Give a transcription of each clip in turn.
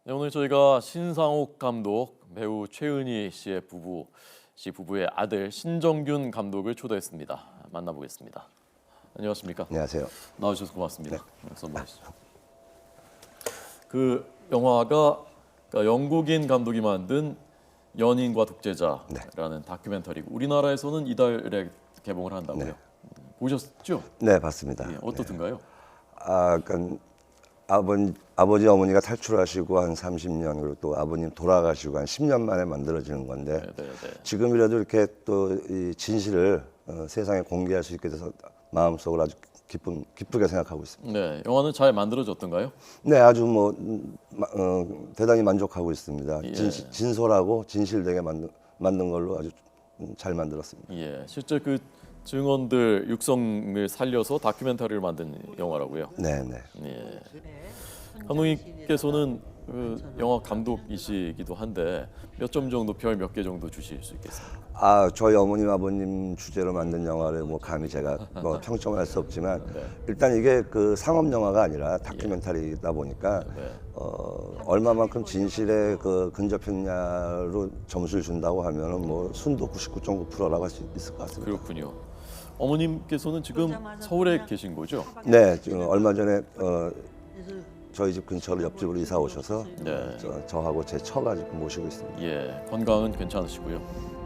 네, 오늘 저희가 신상옥 감독, 배우 최은희 부부의 아들 신정균 감독을 초대했습니다. 만나보겠습니다. 안녕하십니까? 안녕하세요. 나와주셔서 고맙습니다. 네. 선물하시죠. 그 영화가 그러니까 영국인 감독이 만든 연인과 독재자라는 다큐멘터리고 우리나라에서는 이달에 개봉을 한다고요. 네. 보셨죠? 네, 봤습니다. 예, 어떻든가요? 그러니까 아버지 어머니가 탈출하시고 한 30년 그리고 또 아버님 돌아가시고 한 10년 만에 만들어지는 건데 네. 지금이라도 이렇게 또 이 진실을 세상에 공개할 수 있게 돼서 마음속으로 아주 기쁘게 생각하고 있습니다. 네, 영화는 잘 만들어졌던가요? 네, 아주 대단히 만족하고 있습니다. 예. 진솔하고 진실되게 만든 걸로 아주 잘 만들었습니다. 예, 실제 그 증언들 육성을 살려서 다큐멘터리를 만든 영화라고요. 네, 네. 예. 감독님께서는 그 영화 감독이시기도 한데 몇 점 정도 별 몇 개 정도 주실 수 있겠습니까? 저희 어머님 아버님 주제로 만든 영화를 감히 제가 평점을 할 수 없지만 일단 이게 그 상업 영화가 아니라 다큐멘터리다 보니까 얼마만큼 진실에 근접했냐로 점수를 준다고 하면은 순도 99.9%라고 할 수 있을 것 같습니다. 그렇군요. 어머님께서는 지금 서울에 계신 거죠? 네, 지금 얼마 전에 저희 집 근처로 옆집으로 이사 오셔서 네. 저하고 제 처가 지금 모시고 있습니다. 예, 건강은 괜찮으시고요.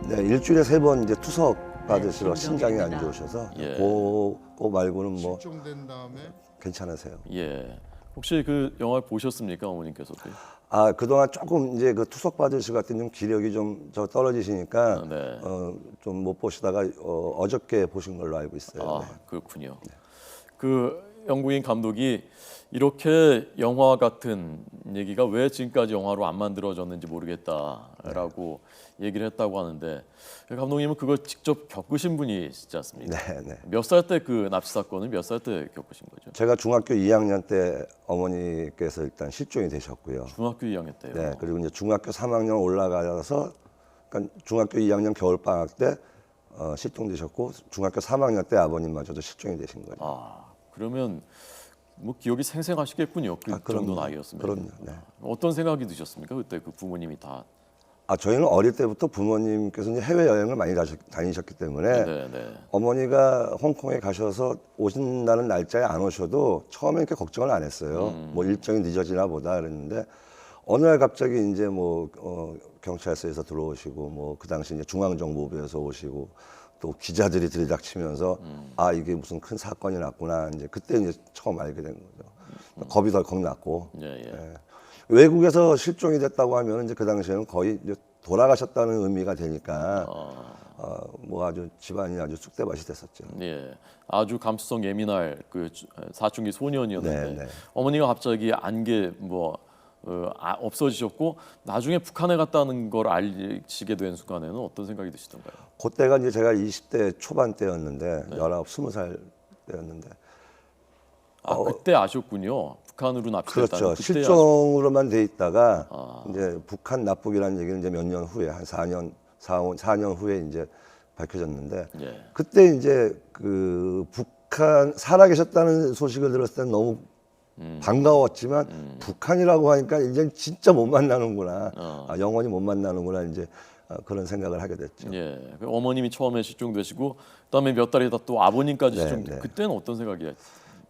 네, 일주일에 3번 이제 투석 받으시러 신장이 안 좋으셔서 예. 그거 말고는 실종된 다음에 괜찮으세요. 예, 혹시 그 영화 보셨습니까, 어머님께서도? 그동안 조금 이제 그 투석 받으실 것 같은 좀 기력이 좀 떨어지시니까 네. 좀 못 보시다가 어저께 보신 걸로 알고 있어요. 네. 그렇군요. 그 영국인 감독이 이렇게 영화 같은 얘기가 왜 지금까지 영화로 안 만들어졌는지 모르겠다라고 얘기를 했다고 하는데 감독님은 그걸 직접 겪으신 분이시지 않습니까? 네. 몇 살 때 그 납치 사건을 몇 살 때 겪으신 거죠? 제가 중학교 2학년 때 어머니께서 일단 실종이 되셨고요. 중학교 2학년 때요. 네, 그리고 이제 중학교 3학년 올라가서 그러니까 중학교 2학년 겨울 방학 때 실종되셨고 중학교 3학년 때 아버님마저도 실종이 되신 거예요. 그러면 뭐 기억이 생생하시겠군요. 그 정도 그럼요. 나이였으면. 그럼요. 네. 어떤 생각이 드셨습니까? 그때 그 부모님이 다. 저희는 어릴 때부터 부모님께서 이제 해외 여행을 많이 다니셨기 때문에 네. 어머니가 홍콩에 가셔서 오신다는 날짜에 안 오셔도 처음에 이렇게 걱정을 안 했어요. 뭐 일정이 늦어지나 보다 그랬는데 어느 날 갑자기 이제 경찰서에서 들어오시고 그 당시 이제 중앙정보부에서 오시고 또 기자들이 들이닥치면서 이게 무슨 큰 사건이 났구나 이제 그때 이제 처음 알게 된 거죠. 겁이 덜컥 났고. 예. 외국에서 실종이 됐다고 하면 이제 그 당시에는 거의 이제 돌아가셨다는 의미가 되니까 아주 집안이 아주 쑥대밭이 됐었죠. 예, 아주 감수성 예민할 그 사춘기 소년이었는데 네. 어머니가 갑자기 안개 없어지셨고 나중에 북한에 갔다는 걸 알시게 된 순간에는 어떤 생각이 드시던가요? 그때가 이제 제가 20대 초반 때였는데 19, 20살 때였는데 그때 아셨군요. 북한으로 납치됐다는. 그렇죠. 그때 실종으로만 돼 있다가 이제 북한 납북이라는 얘기는 이제 몇 년 후에 한 4년 후에 이제 밝혀졌는데 예. 그때 이제 그 북한 살아계셨다는 소식을 들었을 때는 너무 반가웠지만 북한이라고 하니까 이제 진짜 못 만나는구나. 영원히 못 만나는구나 이제 그런 생각을 하게 됐죠. 예, 그 어머님이 처음에 실종되시고 그다음에 몇 달 있다 또 아버님까지 실종. 네. 그때는 어떤 생각이?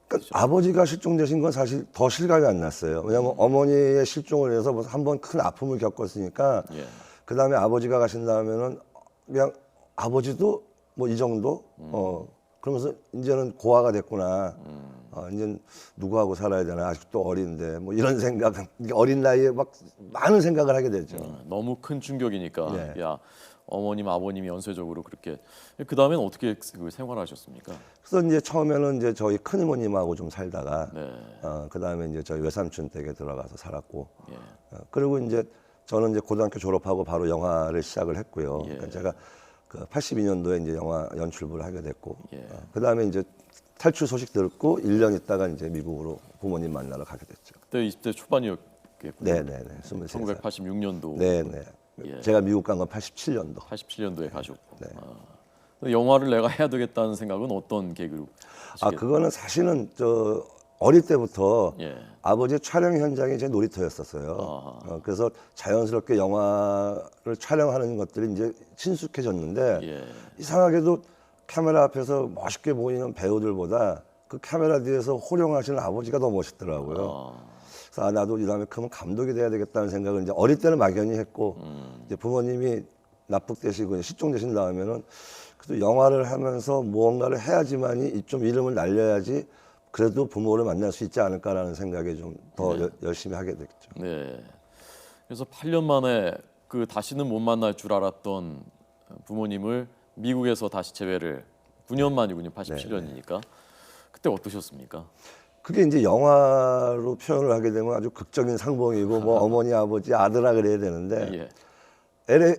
그러니까 아버지가 실종되신 건 사실 더 실감이 안 났어요. 왜냐하면 어머니의 실종을 해서 한 번 큰 아픔을 겪었으니까 예. 그 다음에 아버지가 가신 다음에는 그냥 아버지도 이 정도 그러면서 이제는 고아가 됐구나. 이제 누구하고 살아야 되나 아직도 어린데 이런 생각 어린 나이에 막 많은 생각을 하게 되죠. 너무 큰 충격이니까. 네. 야, 어머님, 아버님이 연쇄적으로 그렇게. 그 다음엔 어떻게 생활하셨습니까? 그래서 이제 처음에는 이제 저희 큰 이모님하고 좀 살다가 네. 그 다음에 이제 저희 외삼촌 댁에 들어가서 살았고 예. 그리고 이제 저는 이제 고등학교 졸업하고 바로 영화를 시작을 했고요. 예. 그러니까 제가 그 82년도에 이제 영화 연출부를 하게 됐고 예. 그 다음에 이제 탈출 소식 듣고 1년 있다가 이제 미국으로 부모님 만나러 가게 됐죠. 그때 20대 초반이었겠군요. 네네네. 23살. 1986년도. 네네. 예. 제가 미국 간 건 87년도. 87년도에 가셨고. 네. 영화를 내가 해야 되겠다는 생각은 어떤 계기로? 그거는 사실은 어릴 때부터 예. 아버지의 촬영 현장이 제 놀이터였었어요. 그래서 자연스럽게 영화를 촬영하는 것들이 이제 친숙해졌는데 예. 이상하게도 카메라 앞에서 멋있게 보이는 배우들보다 그 카메라 뒤에서 호령하시는 아버지가 더 멋있더라고요. 그래서 나도 이 다음에 크면 감독이 돼야 되겠다는 생각을 이제 어릴 때는 막연히 했고 이제 부모님이 납북되시고 실종되신 다음에는 그래도 영화를 하면서 무언가를 해야지만이 좀 이름을 날려야지 그래도 부모를 만날 수 있지 않을까라는 생각에 좀 더 열심히 하게 됐죠. 네. 그래서 8년 만에 그 다시는 못 만날 줄 알았던 부모님을 미국에서 다시 재회를 9년 만이군요. 87년이니까. 그때 어떠셨습니까? 그게 이제 영화로 표현을 하게 되면 아주 극적인 상봉이고 뭐 어머니 아버지 아들아 그래야 되는데 예. LA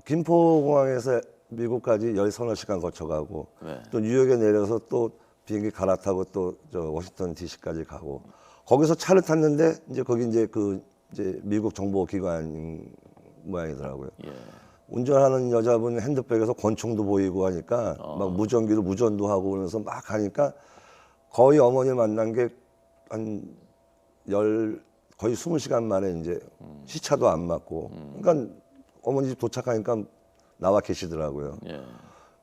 김포공항에서 미국까지 10서너 시간 거쳐가고 네. 또 뉴욕에 내려서 또 비행기 갈아타고 또 저 워싱턴 DC까지 가고 거기서 차를 탔는데 이제 거기 이제 그 이제 미국 정보기관 모양이더라고요. 예. 운전하는 여자분 핸드백에서 권총도 보이고 하니까 막 무전기로 무전도 하고 그러면서 막 가니까 거의 어머니를 만난 게 거의 20시간 만에 이제 시차도 안 맞고 그러니까 어머니 집 도착하니까 나와 계시더라고요. 예.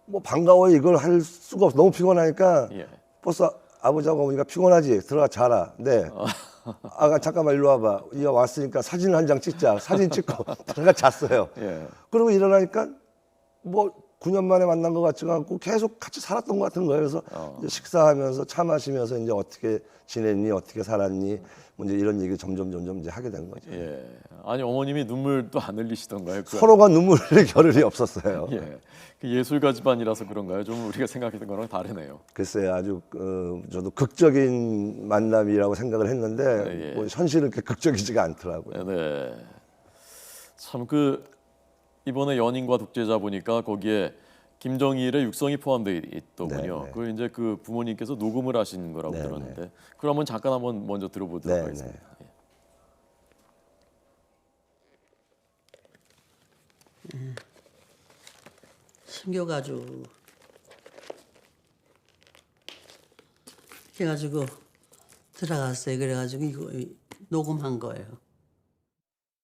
뭐 반가워요 이걸 할 수가 없어. 너무 피곤하니까 예. 벌써 아버지하고 어머니가 피곤하지 들어가 자라. 네. 아가 잠깐만 일로 와봐. 이거 왔으니까 사진 한 장 찍자. 사진 찍고 들어가 잤어요. 예. 그리고 일어나니까 뭐 9년 만에 만난 것 같지가 않고 계속 같이 살았던 것 같은 거예요. 그래서 이제 식사하면서 차 마시면서 이제 어떻게 지냈니, 어떻게 살았니, 뭐 이제 이런 얘기 점점 이제 하게 된 거죠. 예. 아니 어머님이 눈물도 안 흘리시던가요? 서로가 눈물 흘릴 겨를이 없었어요. 예. 그 예술가 집안이라서 그런가요? 좀 우리가 생각했던 거랑 다르네요. 글쎄요, 아주 저도 극적인 만남이라고 생각을 했는데 네, 예. 뭐 현실은 그렇게 극적이지가 않더라고요. 네. 참 그 이번에 연인과 독재자 보니까 거기에 김정일의 육성이 포함되어 있더군요. 네, 네. 그 이제 그 부모님께서 녹음을 하신 거라고 네, 들었는데 그러면 잠깐 한번 먼저 들어보도록 네, 하겠습니다. 예. 숨겨가지고 해가지고 들어갔어요. 그래가지고 이거 녹음한 거예요.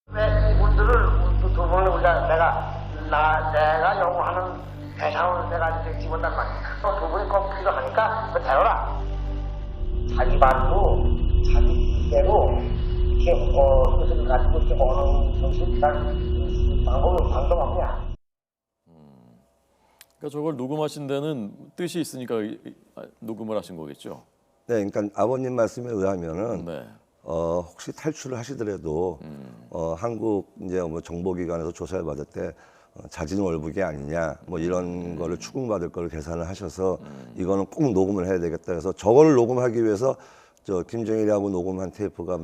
왜 이분들을 두 분을 우리가 내가 요구하는 대상을 내가 이제 집어단 말이야. 또 두 분이 꼭 필요하니까 그 대로라. 자기 반도 자기 뜻대로 이렇게 뜻을 가지고 이렇게 오는 정신 방법이 없냐. 그러니까 저걸 녹음하신 데는 뜻이 있으니까 녹음을 하신 거겠죠. 네, 그러니까 아버님 말씀에 의하면은 네. 혹시 탈출을 하시더라도 한국 이제 뭐 정보기관에서 조사를 받을 때 자진월북이 아니냐 뭐 이런 거를 추궁받을 거를 계산을 하셔서 이거는 꼭 녹음을 해야 되겠다 해서 저거를 녹음하기 위해서 저 김정일하고 녹음한 테이프가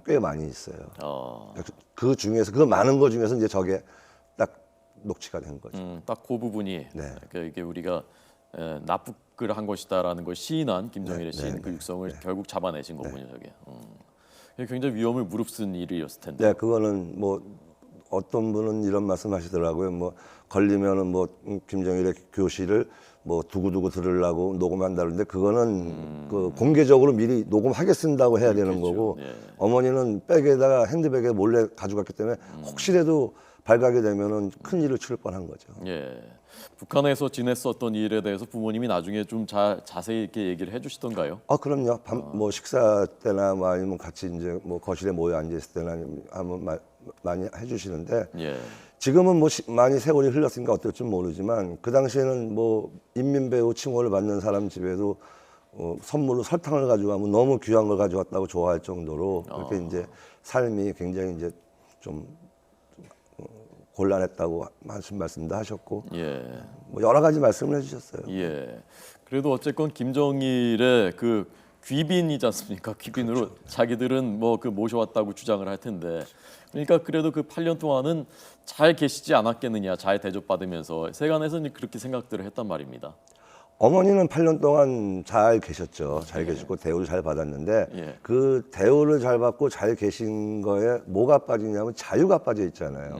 꽤 많이 있어요. 그 중에서 그 많은 거 중에서 이제 저게 딱 녹취가 된 거죠. 딱 그 부분이 네. 그러니까 이게 우리가 납북을 한 것이다라는 걸 시인한 김정일의 네, 시인 네, 그 육성을 결국 잡아내신 거군요, 저게. 이게 굉장히 위험을 무릅쓴 일이었을 텐데. 네, 그거는 뭐 어떤 분은 이런 말씀하시더라고요. 뭐 걸리면은 뭐 김정일의 교실을 뭐 두고두고 들으려고 녹음한다는데 그거는 그 공개적으로 미리 녹음하겠습니다고 해야 되는 거고 예. 어머니는 백에다가 핸드백에 몰래 가져갔기 때문에 혹시라도 발각이 되면은 큰 일을 치를 뻔한 거죠. 예. 북한에서 지냈었던 일에 대해서 부모님이 나중에 좀 자세히 이렇게 얘기를 해주시던가요? 그럼요. 뭐 식사 때나 뭐 아니면 같이 이제 뭐 거실에 모여 앉아 있을 때나 하면 많이 해주시는데 예. 지금은 뭐 많이 세월이 흘렀으니까 어떨지 모르지만 그 당시에는 뭐 인민배우 칭호를 받는 사람 집에도 선물로 설탕을 가져가면 너무 귀한 걸 가져왔다고 좋아할 정도로 그렇게 이제 삶이 굉장히 이제 좀 곤란했다고 하신 말씀도 하셨고 예. 뭐 여러 가지 말씀을 해주셨어요. 예. 그래도 어쨌건 김정일의 그 귀빈이지 않습니까? 귀빈으로 그렇죠. 자기들은 뭐 그 모셔왔다고 주장을 할 텐데, 그러니까 그래도 그 8년 동안은 잘 계시지 않았겠느냐, 잘 대접받으면서 세간에서는 그렇게 생각들을 했단 말입니다. 어머니는 8년 동안 잘 계셨죠. 잘 계시고 대우를 잘 받았는데 예. 그 대우를 잘 받고 잘 계신 거에 뭐가 빠지냐면 자유가 빠져 있잖아요.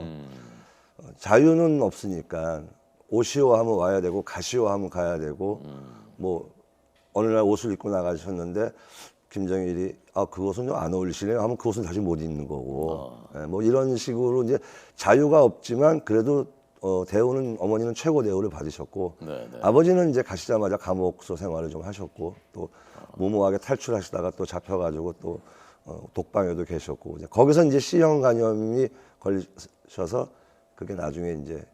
자유는 없으니까 오시오 하면 와야 되고 가시오 하면 가야 되고 뭐 어느 날 옷을 입고 나가셨는데 김정일이 그 옷은 좀 안 어울리시네요 하면 그 옷은 다시 못 입는 거고 예, 뭐 이런 식으로 이제 자유가 없지만 그래도 대우는 어머니는 최고 대우를 받으셨고 네, 네. 아버지는 이제 가시자마자 감옥소 생활을 좀 하셨고 또 무모하게 탈출하시다가 또 잡혀가지고 또 독방에도 계셨고 이제 거기서 이제 C형 간염이 걸리셔서 그게 나중에 이제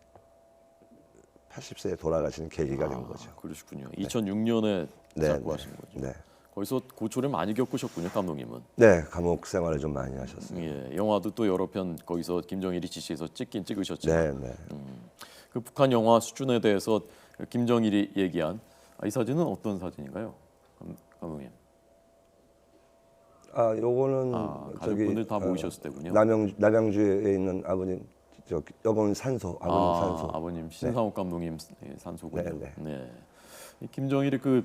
80세에 돌아가시는 계기가 된 거죠. 그러시군요. 2006년에 네, 잡고 네, 하신 거죠. 네. 거기서 고초를 많이 겪으셨군요, 감독님은. 네, 감옥 생활을 좀 많이 하셨어요. 예, 영화도 또 여러 편 거기서 김정일이 지시해서 찍으셨지만 네, 네. 그 북한 영화 수준에 대해서 김정일이 얘기한 이 사진은 어떤 사진인가요, 감독님? 요거는 가족분들 다 모이셨을 때군요. 남양주에 있는 아버님 여건 산소, 아버님 산소. 아버님 신상욱 감독님 산소군요. 네, 네. 이 김정일이 그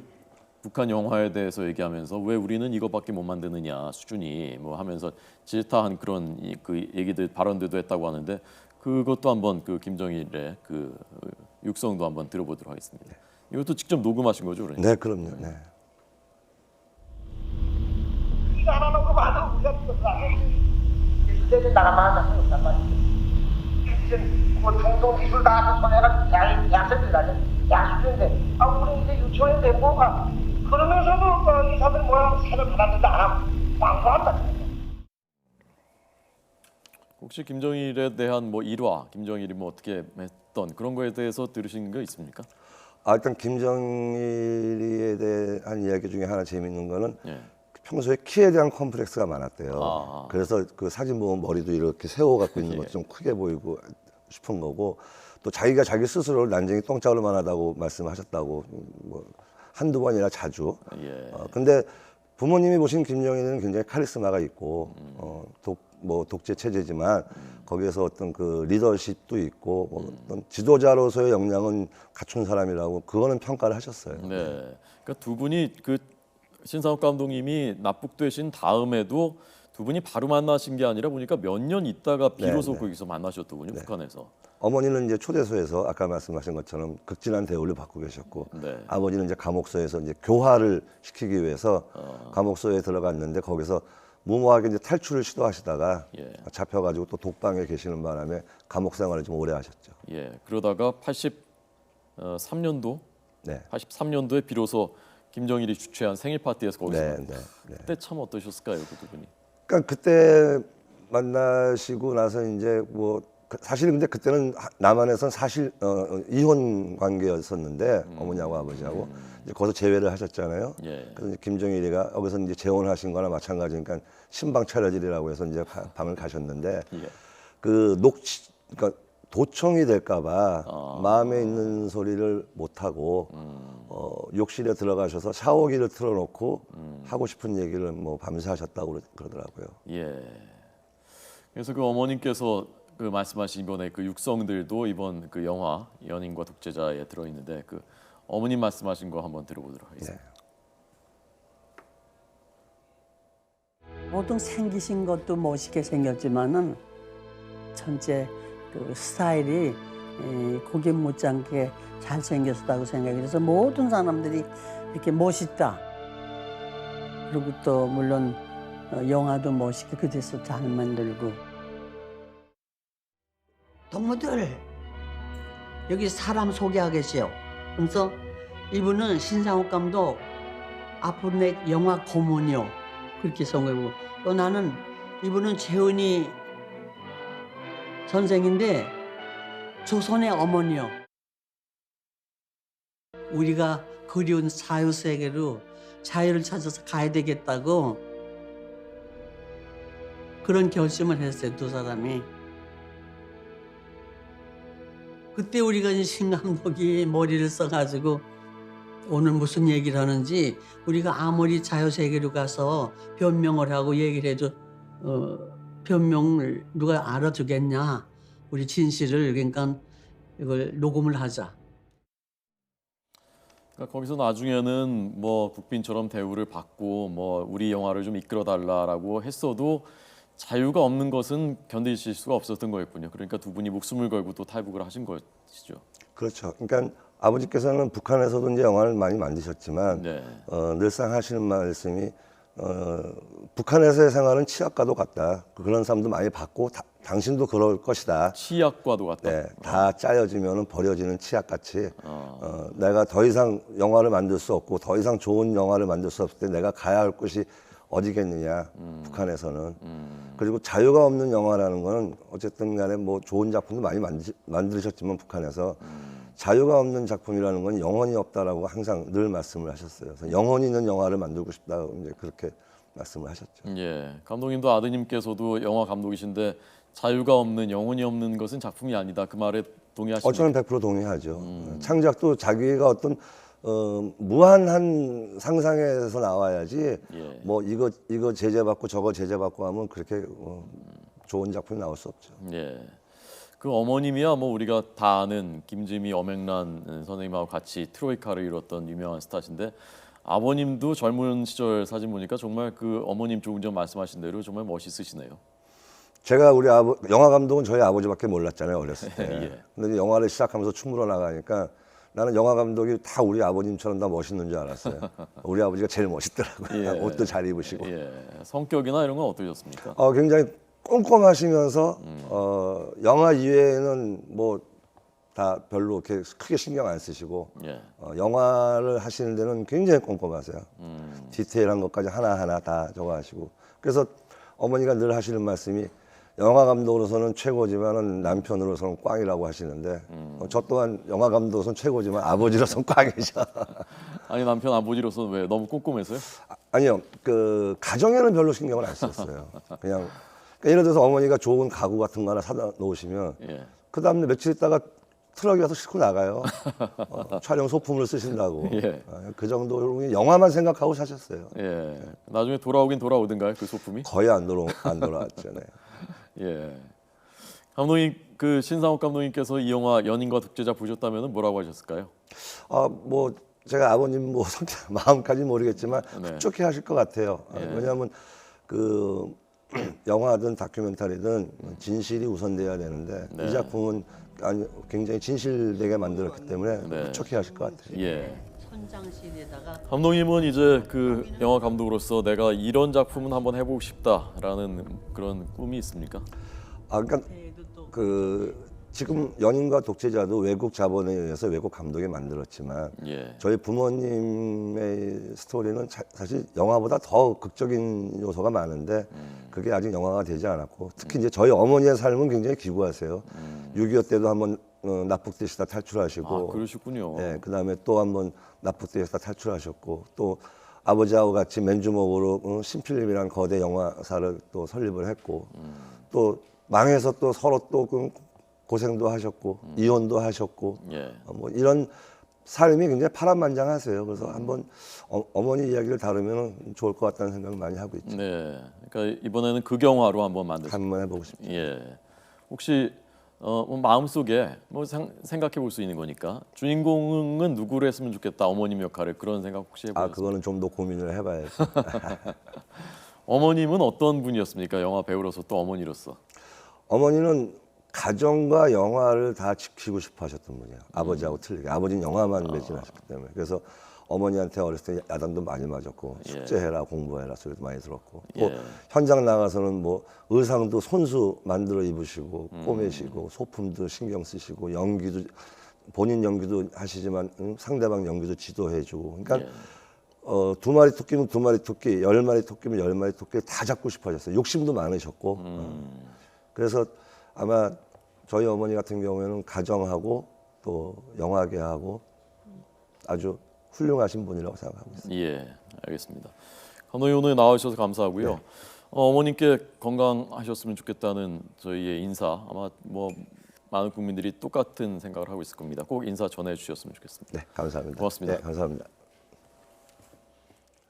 북한 영화에 대해서 얘기하면서 왜 우리는 이거밖에 못 만드느냐 수준이 뭐 하면서 질타한 그런 그 얘기들 발언들도 했다고 하는데 그것도 한번 그 김정일의 그 육성도 한번 들어보도록 하겠습니다. 이것도 직접 녹음하신 거죠, 그러니까? 네, 그럼요. 네. 이거 안 하는 거 봐도 우리가 이제 나가만 한단 말이지. 이제 뭐 중동 기술 다 손해가 약세들이라지 약수인데 우리 이제 유치원인데 뭐가 그러면서도 이 사람들 뭐라고 사를 받았는데 안 하고 왕소한다. 혹시 김정일에 대한 뭐 일화, 김정일이 뭐 어떻게 했던 그런 거에 대해서 들으신 거 있습니까? 일단 김정일에 대한 이야기 중에 하나 재밌는 거는 예. 평소에 키에 대한 컴플렉스가 많았대요. 그래서 그 사진 보면 머리도 이렇게 세워 갖고 있는 것도 좀 크게 보이고 싶은 거고 또 자기가 자기 스스로를 난쟁이 똥자루만 하다고 말씀하셨다고 뭐 한두 번이나 자주. 예. 근데 부모님이 보신 김정일은 굉장히 카리스마가 있고 독재 체제지만 거기에서 어떤 그 리더십도 있고 뭐 어떤 지도자로서의 역량은 갖춘 사람이라고 그거는 평가를 하셨어요. 네. 그러니까 두 분이 그 신상욱 감독님이 납북되신 다음에도 두 분이 바로 만나신 게 아니라 보니까 몇 년 있다가 비로소 네. 거기서 만나셨더군요, 북한에서. 어머니는 이제 초대소에서 아까 말씀하신 것처럼 극진한 대우를 받고 계셨고 네. 아버지는 이제 감옥소에서 이제 교화를 시키기 위해서 감옥소에 들어갔는데 거기서 무모하게 이제 탈출을 시도하시다가 예. 잡혀가지고 또 독방에 계시는 바람에 감옥 생활을 좀 오래 하셨죠. 예. 그러다가 83년도 네. 83년도에 비로소 김정일이 주최한 생일 파티에서 거기서 네, 네, 네. 그때 참 어떠셨을까요, 그 두 분이? 그러니까 그때 만나시고 나서 이제 뭐 사실 근데 그때는 남한에선 사실 이혼 관계였었는데 어머니하고 아버지하고 이제 거기서 재회를 하셨잖아요. 예. 그래서 이제 김정일이가 여기서 이제 재혼하신 거나 마찬가지니까 신방 차려지리라고 해서 이제 방을 가셨는데 예. 그러니까 도청이 될까봐 마음에 있는 소리를 못 하고 욕실에 들어가셔서 샤워기를 틀어놓고 하고 싶은 얘기를 뭐 밤새 하셨다고 그러더라고요. 예. 그래서 그 어머님께서 그 말씀하신 이번에 그 육성들도 이번 그 영화 연인과 독재자에 들어 있는데 그 어머님 말씀하신 거 한번 들어보도록 하겠습니다. 보통 생기신 것도 멋있게 생겼지만은 전체 그 스타일이 고개 못지않게 잘생겼다고 생각이 돼서 모든 사람들이 이렇게 멋있다. 그리고 또 물론 영화도 멋있게 그대서 잘 만들고. 동무들 여기 사람 소개하겠어요. 그래서 이분은 신상욱 감독 앞으로 내 영화 고문이요. 그렇게 성공하고 또 나는 이분은 재은이 선생인데 조선의 어머니요. 우리가 그리운 자유세계로 자유를 찾아서 가야 되겠다고 그런 결심을 했어요, 두 사람이. 그때 우리가 신 감독이 머리를 써가지고 오늘 무슨 얘기를 하는지 우리가 아무리 자유세계로 가서 변명을 하고 얘기를 해도 변명을 누가 알아주겠냐. 우리 진실을 그러니까 이걸 녹음을 하자. 그러니까 거기서 나중에는 뭐 국빈처럼 대우를 받고 뭐 우리 영화를 좀 이끌어 달라라고 했어도 자유가 없는 것은 견디실 수가 없었던 거였군요. 그러니까 두 분이 목숨을 걸고 또 탈북을 하신 것이죠. 그렇죠. 그러니까 아버지께서는 북한에서도 이제 영화를 많이 만드셨지만 네. 늘상 하시는 말씀이 북한에서의 생활은 치약과도 같다. 그런 사람도 많이 봤고 당신도 그럴 것이다. 치약과도 같다. 네, 다 짜여지면 버려지는 치약같이 내가 더 이상 영화를 만들 수 없고 더 이상 좋은 영화를 만들 수 없을 때 내가 가야 할 곳이 어디겠느냐, 북한에서는. 그리고 자유가 없는 영화라는 거는 어쨌든 간에 뭐 좋은 작품도 많이 만드셨지만 북한에서 자유가 없는 작품이라는 건 영혼이 없다라고 항상 늘 말씀을 하셨어요. 그래서 영혼이 있는 영화를 만들고 싶다고 이제 그렇게 말씀을 하셨죠. 예, 감독님도 아드님께서도 영화 감독이신데 자유가 없는 영혼이 없는 것은 작품이 아니다. 그 말에 동의하십니까? 저는 100% 동의하죠. 창작도 자기가 어떤 무한한 상상에서 나와야지 예. 뭐 이거 제재받고 저거 제재받고 하면 그렇게 좋은 작품이 나올 수 없죠. 예. 그 어머님이야 뭐 우리가 다 아는 김지미 엄앵란 선생님하고 같이 트로이카를 이뤘던 유명한 스타신데 아버님도 젊은 시절 사진 보니까 정말 그 어머님 조금 전 말씀하신 대로 정말 멋있으시네요. 제가 우리 영화 감독은 저희 아버지밖에 몰랐잖아요, 어렸을 때. 예. 근데 영화를 시작하면서 춤으로 나가니까 나는 영화 감독이 다 우리 아버님처럼 다 멋있는 줄 알았어요. 우리 아버지가 제일 멋있더라고요. 예. 옷도 잘 입으시고. 예. 성격이나 이런 건 어떠셨습니까? 굉장히 꼼꼼하시면서 영화 이외에는 뭐 다 별로 이렇게 크게 신경 안 쓰시고 예. 영화를 하시는 데는 굉장히 꼼꼼하세요. 디테일한 것까지 하나하나 다 적어하시고. 그래서 어머니가 늘 하시는 말씀이 영화 감독으로서는 최고지만은 남편으로서는 꽝이라고 하시는데 저 또한 영화 감독으로서는 최고지만 아버지로서는 꽝이죠. 아니 남편 아버지로서 왜 너무 꼼꼼해서요? 아니요, 그 가정에는 별로 신경을 안 썼어요. 그냥 그러니까 예를 들어서 어머니가 좋은 가구 같은 거 하나 사다 놓으시면 예. 그 다음에 며칠 있다가 트럭에 가서 싣고 나가요. 촬영 소품을 쓰신다고. 예. 그 정도로 영화만 생각하고 사셨어요. 예. 나중에 돌아오긴 돌아오던가요? 그 소품이? 거의 안 돌아왔죠. 네. 예. 감독님 그 신상옥 감독님께서 이 영화 연인과 독재자 보셨다면 뭐라고 하셨을까요? 뭐 제가 아버님 뭐 성격 마음까지 모르겠지만 네. 흡족해 하실 것 같아요. 예. 왜냐하면 그 영화든 다큐멘터리든 진실이 우선돼야 되는데 네. 이 작품은 굉장히 진실되게 만들었기 때문에 네. 흡족해 하실 것 같아요. 예. 선장실에다가 감독님은 이제 그 영화 감독으로서 내가 이런 작품은 한번 해보고 싶다라는 그런 꿈이 있습니까? 그러니까 그때도 또 그 지금 연인과 독재자도 외국 자본에 의해서 외국 감독이 만들었지만 예. 저희 부모님의 스토리는 사실 영화보다 더 극적인 요소가 많은데 그게 아직 영화가 되지 않았고 특히 이제 저희 어머니의 삶은 굉장히 기구하세요. 6.25 때도 한번 납북되시다 탈출하시고 그러셨군요. 예, 그다음에 또 한번 납북되시다 탈출하셨고 또 아버지하고 같이 맨주먹으로 신필름이라는 거대 영화사를 또 설립을 했고 또 망해서 또 서로 또 고생도 하셨고 이혼도 하셨고 예. 뭐 이런 삶이 굉장히 파란만장하세요. 그래서 한번 어머니 이야기를 다루면 좋을 것 같다는 생각을 많이 하고 있죠. 네. 그러니까 이번에는 극영화로 한번 만드셨. 한번 해보고 싶죠. 예. 혹시 뭐 마음속에 뭐 생각해 볼 수 있는 거니까 주인공은 누구를 했으면 좋겠다. 어머님 역할을 그런 생각 혹시 해보셨어요? 그거는 좀 더 고민을 해봐야죠. 어머님은 어떤 분이었습니까? 영화 배우로서 또 어머니로서. 어머니는 가정과 영화를 다 지키고 싶어 하셨던 분이에요. 아버지하고 틀리게. 아버지는 영화만 매진하셨기 때문에. 그래서 어머니한테 어렸을 때 야단도 많이 맞았고 숙제해라 공부해라 소리도 많이 들었고 또 예. 현장 나가서는 뭐 의상도 손수 만들어 입으시고 꼬매시고 소품도 신경 쓰시고 연기도 본인 연기도 하시지만 상대방 연기도 지도해주고 그러니까 두 마리 토끼면 두 마리 토끼, 10마리 토끼면 10마리 토끼를 다 잡고 싶어 하셨어요. 욕심도 많으셨고 그래서 아마 저희 어머니 같은 경우에는 가정하고 또 영화계하고 아주 훌륭하신 분이라고 생각하고 있습니다. 예, 알겠습니다. 감독님 오늘 나와주셔서 감사하고요. 네. 어머님께 건강하셨으면 좋겠다는 저희의 인사 아마 뭐 많은 국민들이 똑같은 생각을 하고 있을 겁니다. 꼭 인사 전해 주셨으면 좋겠습니다. 네, 감사합니다. 고맙습니다. 네, 감사합니다.